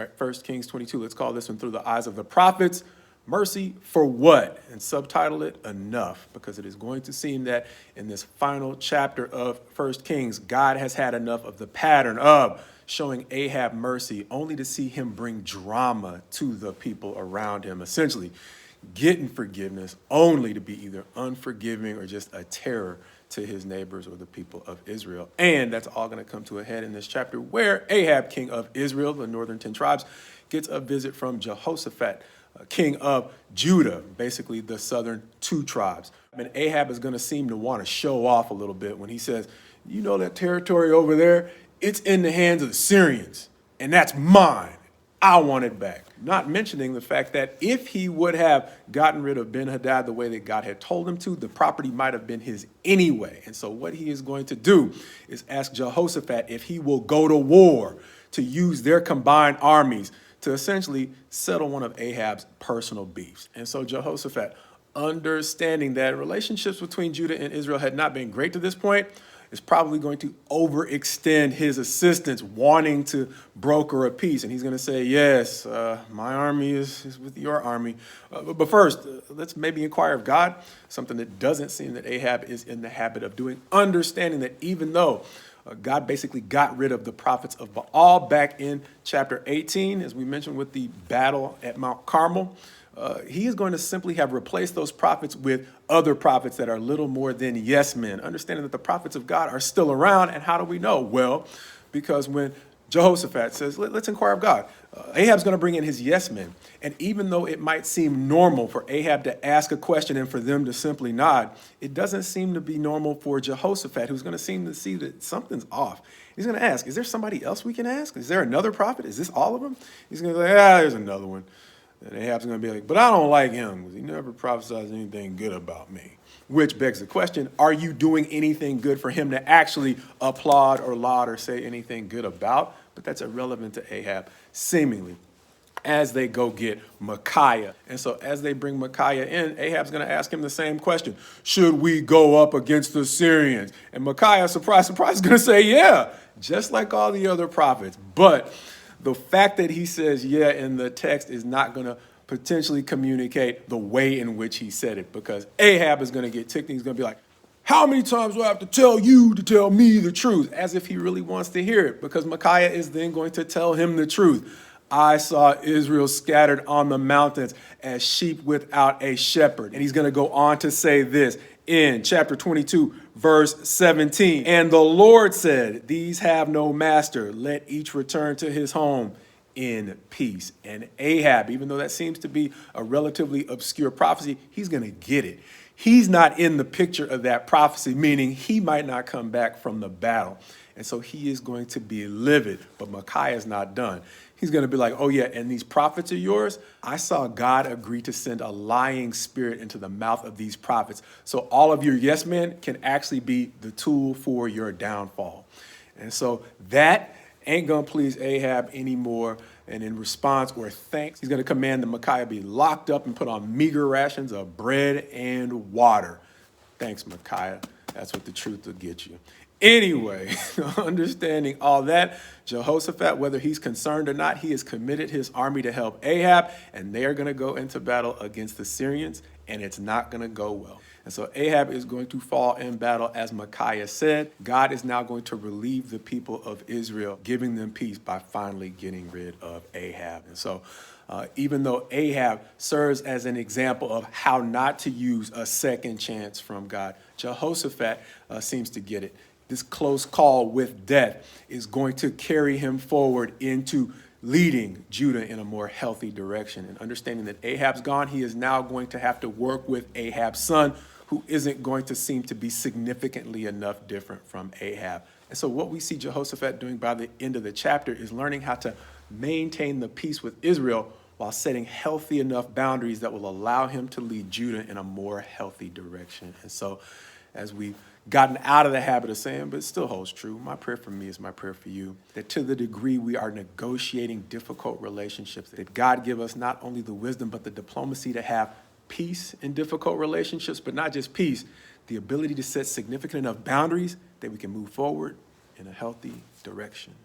All right, 1 Kings 22, let's call this one Through the Eyes of the Prophets. Mercy for what? And subtitle it Enough, because it is going to seem that in this final chapter of 1 Kings, God has had enough of the pattern of showing Ahab mercy only to see him bring drama to the people around him, essentially getting forgiveness only to be either unforgiving or just a terror to his neighbors or the people of Israel. And that's all going to come to a head in this chapter where Ahab, king of Israel, the northern 10 tribes, gets a visit from Jehoshaphat, king of Judah, basically the southern 2 tribes. And Ahab is going to seem to want to show off a little bit when he says, you know, that territory over there, it's in the hands of the Syrians, and that's mine. I want it back. Not mentioning the fact that if he would have gotten rid of Ben-Hadad the way that God had told him to, the property might have been his anyway. And so what he is going to do is ask Jehoshaphat if he will go to war to use their combined armies to essentially settle one of Ahab's personal beefs. And so Jehoshaphat, understanding that relationships between Judah and Israel had not been great to this point, is probably going to overextend his assistance, wanting to broker a peace. And he's going to say, yes, my army is with your army. But first, let's maybe inquire of God, something that doesn't seem that Ahab is in the habit of doing, understanding that even though God basically got rid of the prophets of Baal back in chapter 18, as we mentioned with the battle at Mount Carmel, he is going to simply have replaced those prophets with other prophets that are little more than yes men, understanding that the prophets of God are still around. And how do we know? Well, because when Jehoshaphat says, let's inquire of God, Ahab's going to bring in his yes men. And even though it might seem normal for Ahab to ask a question and for them to simply nod, it doesn't seem to be normal for Jehoshaphat, who's going to seem to see that something's off. He's going to ask, is there somebody else we can ask? Is there another prophet? Is this all of them? He's going to say, there's another one. And Ahab's going to be like, but I don't like him because he never prophesies anything good about me. Which begs the question, are you doing anything good for him to actually applaud or laud or say anything good about? But that's irrelevant to Ahab, seemingly, as they go get Micaiah. And so as they bring Micaiah in, Ahab's going to ask him the same question. Should we go up against the Syrians? And Micaiah, surprise, surprise, is going to say, yeah, just like all the other prophets. But the fact that he says yeah in the text is not going to potentially communicate the way in which he said it, because Ahab is going to get ticked and he's going to be like, how many times do I have to tell you to tell me the truth? As if he really wants to hear it, because Micaiah is then going to tell him the truth. I saw Israel scattered on the mountains as sheep without a shepherd. And he's going to go on to say this in chapter 22, verse 17. And the Lord said, these have no master. Let each return to his home in peace. And Ahab, even though that seems to be a relatively obscure prophecy, he's going to get it. He's not in the picture of that prophecy, meaning he might not come back from the battle. And so he is going to be livid, but Micaiah is not done. He's going to be like, oh yeah, and these prophets are yours? I saw God agree to send a lying spirit into the mouth of these prophets. So all of your yes men can actually be the tool for your downfall. And so that ain't going to please Ahab anymore. And in response or thanks, he's going to command that Micaiah be locked up and put on meager rations of bread and water. Thanks, Micaiah. That's what the truth will get you. Anyway, understanding all that, Jehoshaphat, whether he's concerned or not, he has committed his army to help Ahab, and they are going to go into battle against the Syrians, and it's not going to go well. And so Ahab is going to fall in battle, as Micaiah said. God is now going to relieve the people of Israel, giving them peace by finally getting rid of Ahab. And so even though Ahab serves as an example of how not to use a second chance from God, Jehoshaphat seems to get it. This close call with death is going to carry him forward into leading Judah in a more healthy direction. And understanding that Ahab's gone, he is now going to have to work with Ahab's son, who isn't going to seem to be significantly enough different from Ahab. And so what we see Jehoshaphat doing by the end of the chapter is learning how to maintain the peace with Israel while setting healthy enough boundaries that will allow him to lead Judah in a more healthy direction. And so as we've gotten out of the habit of saying, but it still holds true, my prayer for me is my prayer for you, that to the degree we are negotiating difficult relationships, that God give us not only the wisdom, but the diplomacy to have peace in difficult relationships, but not just peace, the ability to set significant enough boundaries that we can move forward in a healthy direction.